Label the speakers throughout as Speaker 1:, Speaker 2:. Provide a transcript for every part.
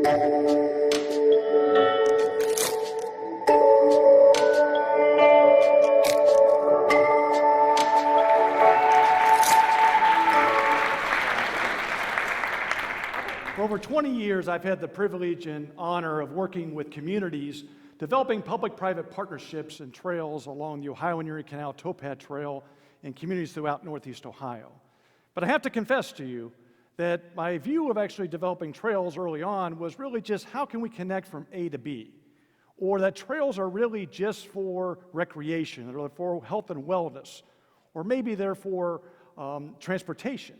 Speaker 1: For over 20 years, I've had the privilege and honor of working with communities, developing public-private partnerships and trails along the Ohio and Erie Canal Towpath Trail in communities throughout Northeast Ohio. But I have to confess to you that my view of actually developing trails early on was really just how can we connect from A to B? Or that trails are really just for recreation, or for health and wellness, or maybe they're for transportation.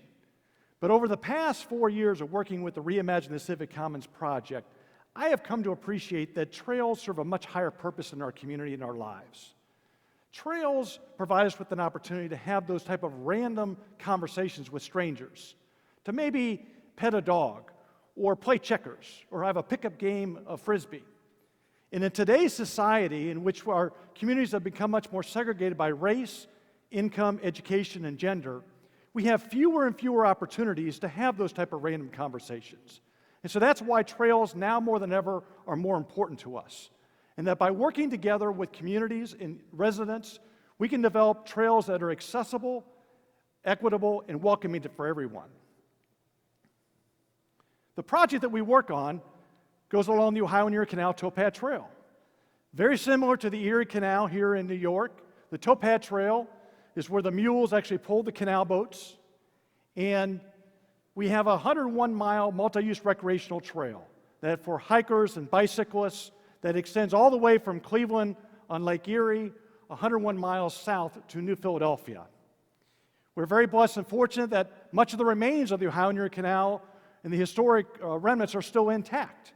Speaker 1: But over the past 4 years of working with the Reimagine the Civic Commons project, I have come to appreciate that trails serve a much higher purpose in our community and our lives. Trails provide us with an opportunity to have those type of random conversations with strangers, to maybe pet a dog, or play checkers, or have a pickup game of Frisbee. And in today's society, in which our communities have become much more segregated by race, income, education, and gender, we have fewer and fewer opportunities to have those type of random conversations. And so that's why trails now more than ever are more important to us. And that by working together with communities and residents, we can develop trails that are accessible, equitable, and welcoming for everyone. The project that we work on goes along the Ohio and Erie Canal Towpath Trail. Very similar to the Erie Canal here in New York, the Towpath Trail is where the mules actually pull the canal boats, and we have a 101-mile multi-use recreational trail that for hikers and bicyclists that extends all the way from Cleveland on Lake Erie, 101 miles south to New Philadelphia. We're very blessed and fortunate that much of the remains of the Ohio and Erie Canal and the historic remnants are still intact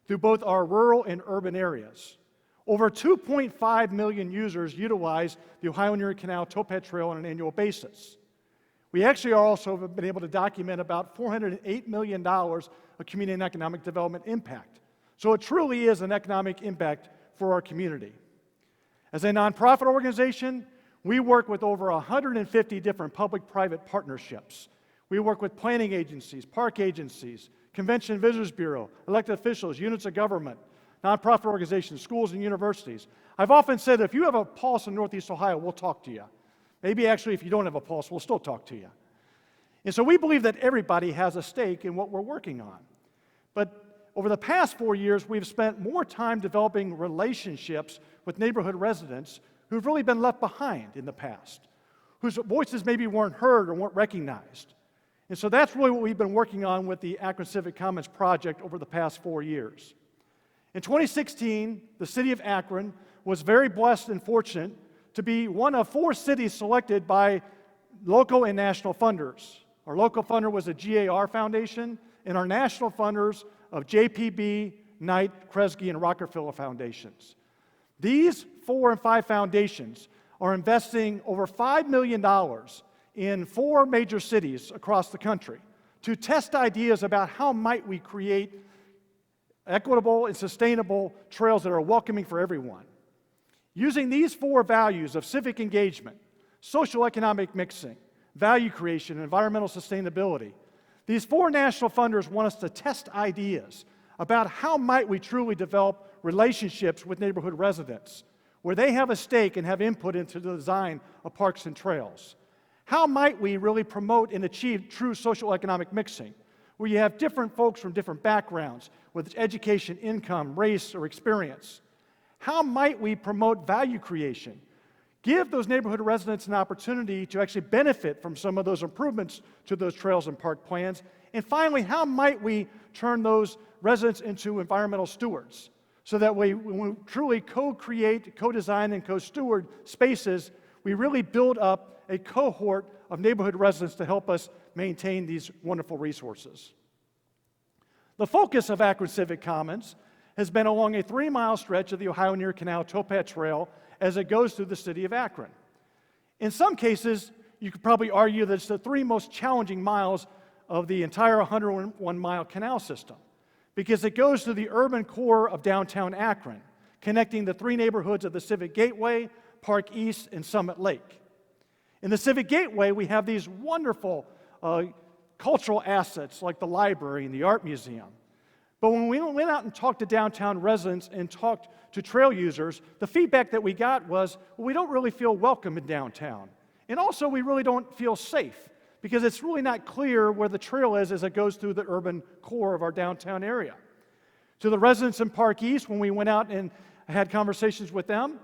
Speaker 1: through both our rural and urban areas. Over 2.5 million users utilize the Ohio and Erie Canal Towpath Trail on an annual basis. We actually also have been able to document about $408 million of community and economic development impact. So it truly is an economic impact for our community. As a nonprofit organization, we work with over 150 different public-private partnerships. We work with planning agencies, park agencies, Convention and Visitors Bureau, elected officials, units of government, nonprofit organizations, schools, and universities. I've often said if you have a pulse in Northeast Ohio, we'll talk to you. Maybe actually if you don't have a pulse, we'll still talk to you. And so we believe that everybody has a stake in what we're working on. But over the past 4 years, we've spent more time developing relationships with neighborhood residents who've really been left behind in the past, whose voices maybe weren't heard or weren't recognized. And so that's really what we've been working on with the Akron Civic Commons project over the past 4 years. In 2016, the city of Akron was very blessed and fortunate to be one of 4 cities selected by local and national funders. Our local funder was the GAR Foundation, and our national funders of JPB, Knight, Kresge, and Rockefeller Foundations. These 4 and 5 foundations are investing over $5 million in 4 major cities across the country to test ideas about how might we create equitable and sustainable trails that are welcoming for everyone. Using these 4 values of civic engagement, social economic mixing, value creation, and environmental sustainability, these 4 national funders want us to test ideas about how might we truly develop relationships with neighborhood residents, where they have a stake and have input into the design of parks and trails. How might we really promote and achieve true social economic mixing, where you have different folks from different backgrounds with education, income, race, or experience? How might we promote value creation? Give those neighborhood residents an opportunity to actually benefit from some of those improvements to those trails and park plans. And finally, how might we turn those residents into environmental stewards so that when we truly co-create, co-design, and co-steward spaces, we really build up a cohort of neighborhood residents to help us maintain these wonderful resources. The focus of Akron Civic Commons has been along a 3-mile stretch of the Ohio and Erie Canal Towpath Trail as it goes through the city of Akron. In some cases, you could probably argue that it's the 3 most challenging miles of the entire 101-mile canal system because it goes through the urban core of downtown Akron, connecting the 3 neighborhoods of the Civic Gateway, Park East, and Summit Lake. In the Civic Gateway, we have these wonderful cultural assets like the library and the art museum. But when we went out and talked to downtown residents and talked to trail users, the feedback that we got was, well, we don't really feel welcome in downtown. And also, we really don't feel safe because it's really not clear where the trail is as it goes through the urban core of our downtown area. To the residents in Park East, when we went out and had conversations with them,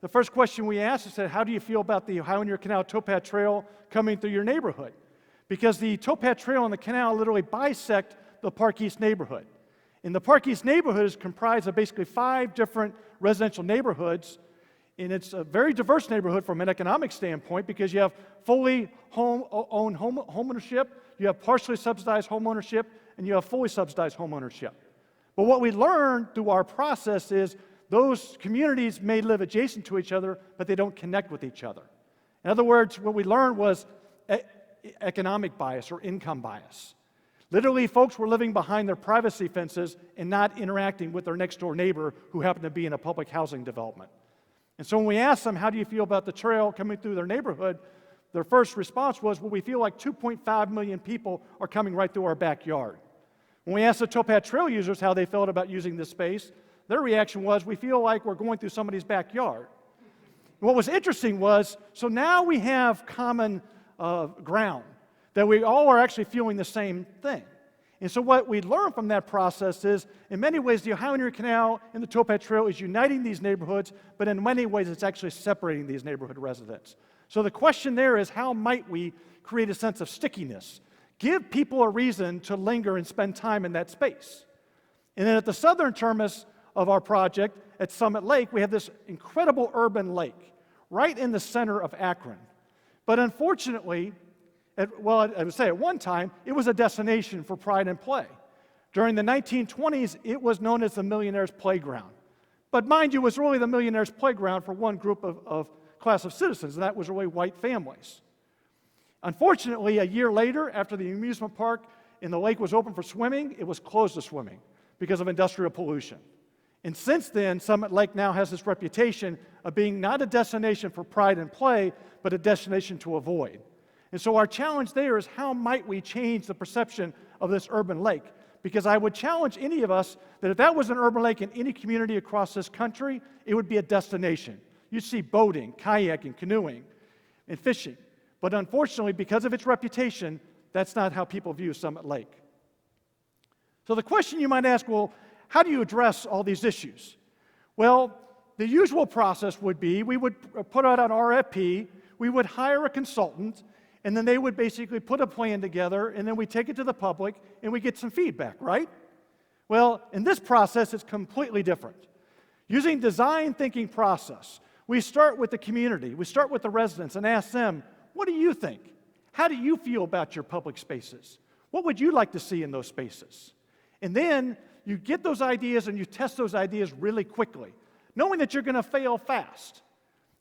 Speaker 1: the first question we asked is, said, how do you feel about the Ohio Near Canal Towpath Trail coming through your neighborhood? Because the towpath trail and the canal literally bisect the Park East neighborhood. And the Park East neighborhood is comprised of basically 5 different residential neighborhoods, and it's a very diverse neighborhood from an economic standpoint because you have fully owned home ownership, you have partially subsidized home ownership, and you have fully subsidized home ownership. But what we learned through our process is those communities may live adjacent to each other, but they don't connect with each other. In other words, what we learned was economic bias or income bias. Literally, folks were living behind their privacy fences and not interacting with their next door neighbor who happened to be in a public housing development. And so when we asked them, how do you feel about the trail coming through their neighborhood, their first response was, well, we feel like 2.5 million people are coming right through our backyard. When we asked the towpath trail users how they felt about using this space, their reaction was, we feel like we're going through somebody's backyard. What was interesting was, so now we have common ground, that we all are actually feeling the same thing. And so what we learned from that process is, in many ways, the Ohio Near Canal and the Towpath Trail is uniting these neighborhoods, but in many ways, it's actually separating these neighborhood residents. So the question there is, how might we create a sense of stickiness? Give people a reason to linger and spend time in that space. And then at the southern terminus of our project, at Summit Lake, we have this incredible urban lake right in the center of Akron. But unfortunately, I would say at one time, it was a destination for pride and play. During the 1920s, it was known as the Millionaire's Playground. But mind you, it was really the Millionaire's Playground for one group of class of citizens, and that was really white families. Unfortunately, a year later, after the amusement park and the lake was open for swimming, it was closed to swimming because of industrial pollution. And since then, Summit Lake now has this reputation of being not a destination for pride and play, but a destination to avoid. And so our challenge there is, how might we change the perception of this urban lake? Because I would challenge any of us that if that was an urban lake in any community across this country, it would be a destination. You'd see boating, kayaking, canoeing, and fishing. But unfortunately, because of its reputation, that's not how people view Summit Lake. So the question you might ask, well, how do you address all these issues? Well, the usual process would be we would put out an RFP, we would hire a consultant, and then they would basically put a plan together, and then we take it to the public, and we get some feedback, right? Well, in this process, it's completely different. Using design thinking process, we start with the community, we start with the residents and ask them, what do you think? How do you feel about your public spaces? What would you like to see in those spaces? And then you get those ideas and you test those ideas really quickly, knowing that you're going to fail fast.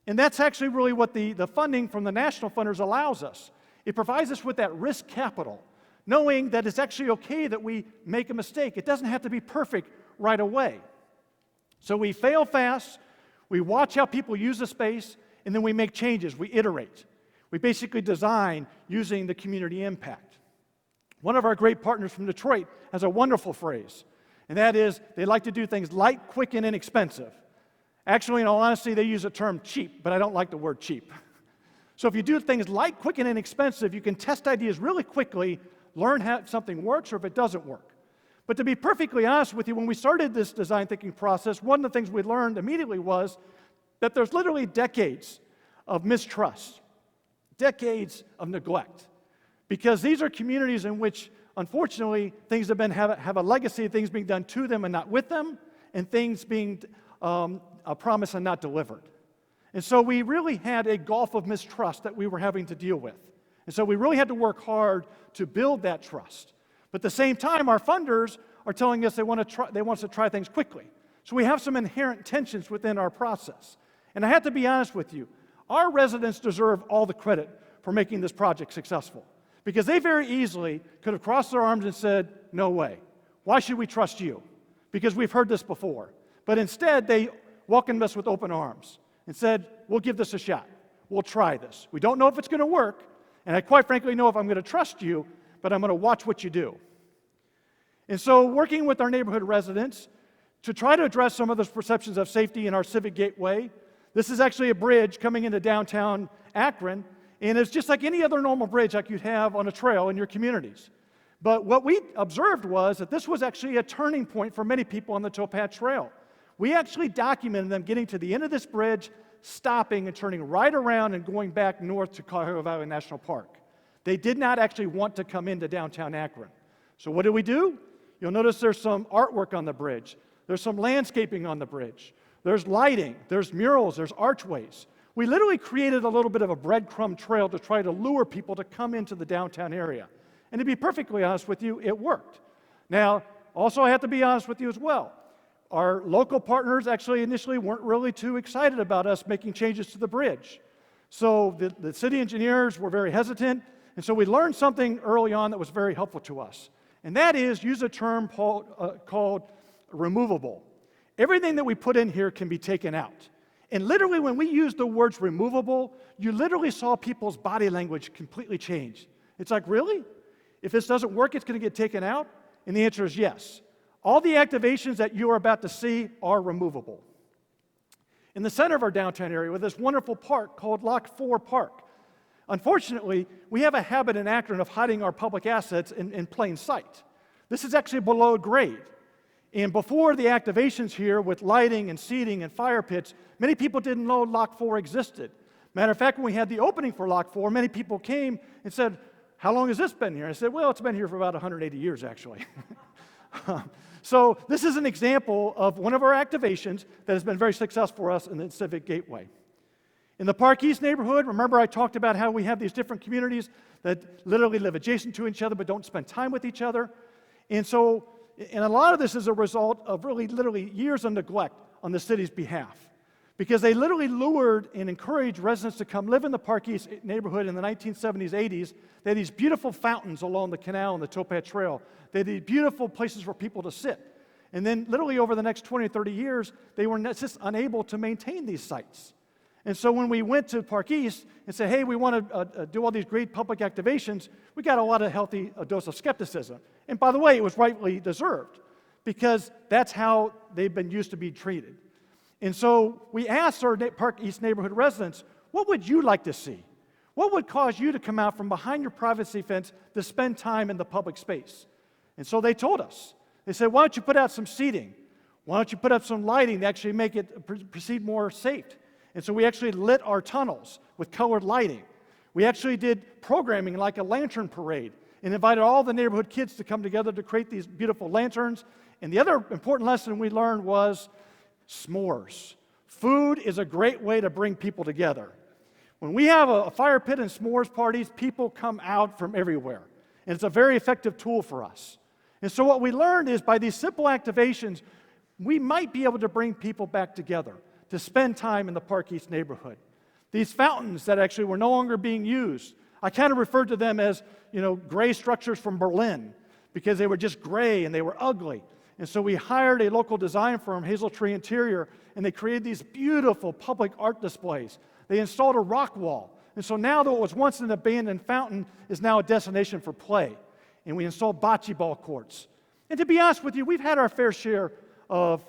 Speaker 1: And that's actually really what the funding from the national funders allows us. It provides us with that risk capital, knowing that it's actually okay that we make a mistake. It doesn't have to be perfect right away. So we fail fast, we watch how people use the space, and then we make changes, we iterate. We basically design using the community impact. One of our great partners from Detroit has a wonderful phrase, and that is, they like to do things light, quick, and inexpensive. Actually, in all honesty, they use the term cheap, but I don't like the word cheap. So if you do things light, quick, and inexpensive, you can test ideas really quickly, learn how something works or if it doesn't work. But to be perfectly honest with you, when we started this design thinking process, one of the things we learned immediately was that there's literally decades of mistrust, decades of neglect, because these are communities in which, unfortunately, things have a legacy of things being done to them and not with them, and things being promised and not delivered. And so we really had a gulf of mistrust that we were having to deal with. And so we really had to work hard to build that trust. But at the same time, our funders are telling us they want us to try things quickly. So we have some inherent tensions within our process. And I have to be honest with you, our residents deserve all the credit for making this project successful. Because they very easily could have crossed their arms and said, no way. Why should we trust you? Because we've heard this before. But instead, they welcomed us with open arms and said, we'll give this a shot. We'll try this. We don't know if it's going to work, and I quite frankly know if I'm going to trust you, but I'm going to watch what you do. And so working with our neighborhood residents to try to address some of those perceptions of safety in our Civic Gateway, this is actually a bridge coming into downtown Akron, and it's just like any other normal bridge like you'd have on a trail in your communities. But what we observed was that this was actually a turning point for many people on the towpath trail. We actually documented them getting to the end of this bridge, stopping and turning right around and going back north to Cuyahoga Valley National Park. They did not actually want to come into downtown Akron. So what did we do? You'll notice there's some artwork on the bridge. There's some landscaping on the bridge. There's lighting, there's murals, there's archways. We literally created a little bit of a breadcrumb trail to try to lure people to come into the downtown area. And to be perfectly honest with you, it worked. Now, also I have to be honest with you as well. Our local partners actually initially weren't really too excited about us making changes to the bridge. So the city engineers were very hesitant, and so we learned something early on that was very helpful to us. And that is use a term called removable. Everything that we put in here can be taken out. And literally when we used the words removable, you literally saw people's body language completely change. It's like, really? If this doesn't work, it's going to get taken out? And the answer is yes. All the activations that you are about to see are removable. In the center of our downtown area, with this wonderful park called Lock 4 Park. Unfortunately, we have a habit in Akron of hiding our public assets in plain sight. This is actually below grade. And before the activations here with lighting and seating and fire pits, many people didn't know Lock 4 existed. Matter of fact, when we had the opening for Lock 4, many people came and said, "How long has this been here?" And I said, "Well, it's been here for about 180 years, actually." So this is an example of one of our activations that has been very successful for us in the Civic Gateway. In the Park East neighborhood, remember I talked about how we have these different communities that literally live adjacent to each other but don't spend time with each other. And a lot of this is a result of really literally years of neglect on the city's behalf. Because they literally lured and encouraged residents to come live in the Park East neighborhood in the 1970s, 80s. They had these beautiful fountains along the canal and the towpath trail. They had these beautiful places for people to sit. And then literally over the next 20 or 30 years, they were just unable to maintain these sites. And so when we went to Park East and said, hey, we want to do all these great public activations, we got a lot of healthy dose of skepticism. And by the way, it was rightly deserved because that's how they've been used to be treated. And so we asked our Park East neighborhood residents, what would you like to see? What would cause you to come out from behind your privacy fence to spend time in the public space? And so they told us. They said, why don't you put out some seating? Why don't you put up some lighting to actually make it proceed more safe? And so we actually lit our tunnels with colored lighting. We actually did programming like a lantern parade and invited all the neighborhood kids to come together to create these beautiful lanterns. And the other important lesson we learned was s'mores. Food is a great way to bring people together. When we have a fire pit and s'mores parties, people come out from everywhere. And it's a very effective tool for us. And so what we learned is by these simple activations, we might be able to bring people back together to spend time in the Park East neighborhood. These fountains that actually were no longer being used, I kind of referred to them as, gray structures from Berlin because they were just gray and they were ugly. And so we hired a local design firm, Hazel Tree Interior, and they created these beautiful public art displays. They installed a rock wall. And so now what was once an abandoned fountain is now a destination for play. And we installed bocce ball courts. And to be honest with you, we've had our fair share of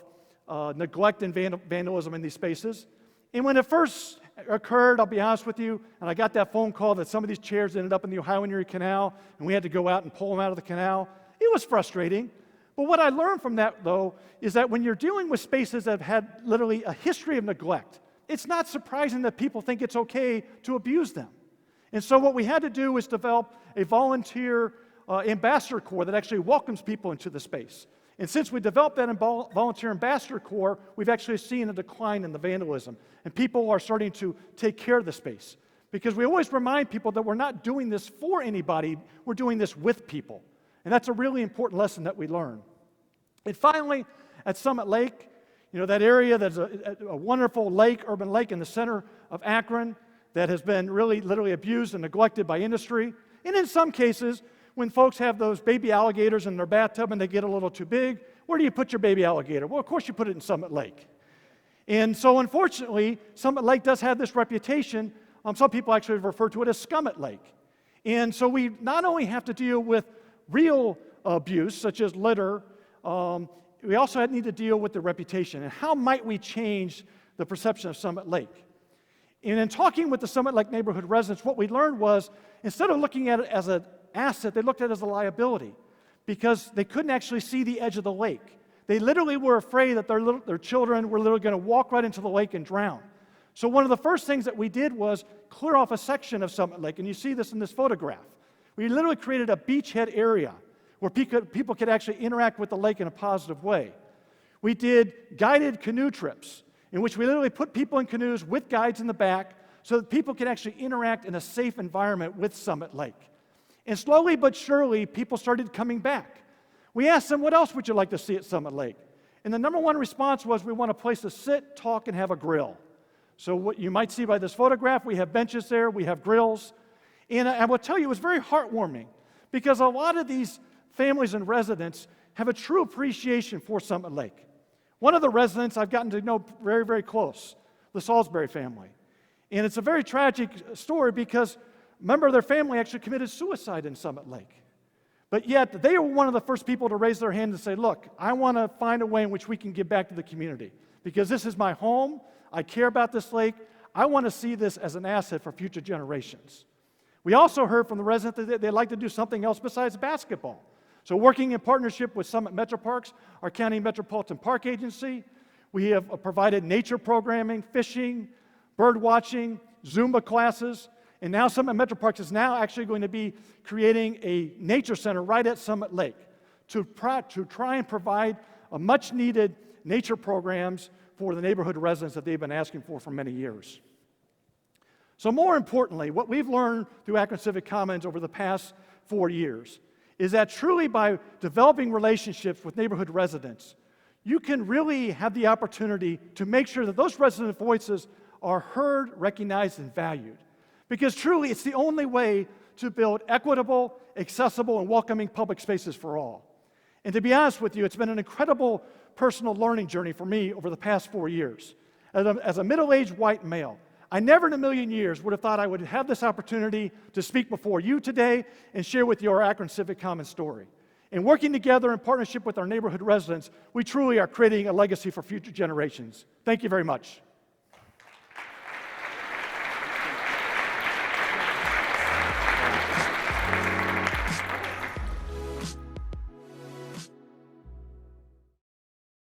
Speaker 1: neglect and vandalism in these spaces. And when it first occurred, I'll be honest with you, and I got that phone call that some of these chairs ended up in the Ohio and Erie Canal, and we had to go out and pull them out of the canal. It was frustrating. But what I learned from that, though, is that when you're dealing with spaces that have had literally a history of neglect, it's not surprising that people think it's okay to abuse them. And so what we had to do was develop a volunteer ambassador corps that actually welcomes people into the space. And since we developed that volunteer ambassador corps, we've actually seen a decline in the vandalism. And people are starting to take care of the space. Because we always remind people that we're not doing this for anybody, we're doing this with people. And that's a really important lesson that we learn. And finally, at Summit Lake, that area that's a wonderful lake, urban lake in the center of Akron that has been really literally abused and neglected by industry. And in some cases, when folks have those baby alligators in their bathtub and they get a little too big, where do you put your baby alligator? Well, of course you put it in Summit Lake. And so unfortunately, Summit Lake does have this reputation. Some people actually refer to it as Scummit Lake. And so we not only have to deal with real abuse, such as litter. We also need to deal with the reputation. And how might we change the perception of Summit Lake? And in talking with the Summit Lake neighborhood residents, what we learned was, instead of looking at it as an asset, they looked at it as a liability, because they couldn't actually see the edge of the lake. They literally were afraid that their children were literally going to walk right into the lake and drown. So one of the first things that we did was clear off a section of Summit Lake, and you see this in this photograph. We literally created a beachhead area where people could actually interact with the lake in a positive way. We did guided canoe trips, in which we literally put people in canoes with guides in the back so that people could actually interact in a safe environment with Summit Lake. And slowly but surely, people started coming back. We asked them, what else would you like to see at Summit Lake? And the number one response was, we want a place to sit, talk, and have a grill. So what you might see by this photograph, we have benches there, we have grills. And I will tell you, it was very heartwarming, because a lot of these families and residents have a true appreciation for Summit Lake. One of the residents I've gotten to know very, very close, the Salisbury family. And it's a very tragic story, because a member of their family actually committed suicide in Summit Lake. But yet, they were one of the first people to raise their hand and say, look, I want to find a way in which we can give back to the community, because this is my home. I care about this lake. I want to see this as an asset for future generations. We also heard from the residents that they'd like to do something else besides basketball. So working in partnership with Summit Metro Parks, our county metropolitan park agency, we have provided nature programming, fishing, bird watching, Zumba classes, and now Summit Metro Parks is now actually going to be creating a nature center right at Summit Lake to try and provide a much-needed nature programs for the neighborhood residents that they've been asking for many years. So more importantly, what we've learned through Akron Civic Commons over the past 4 years is that truly by developing relationships with neighborhood residents, you can really have the opportunity to make sure that those resident voices are heard, recognized, and valued. Because truly, it's the only way to build equitable, accessible, and welcoming public spaces for all. And to be honest with you, it's been an incredible personal learning journey for me over the past 4 years. As a middle-aged white male, I never in a million years would have thought I would have this opportunity to speak before you today and share with you our Akron Civic Commons story. And working together in partnership with our neighborhood residents, we truly are creating a legacy for future generations. Thank you very much.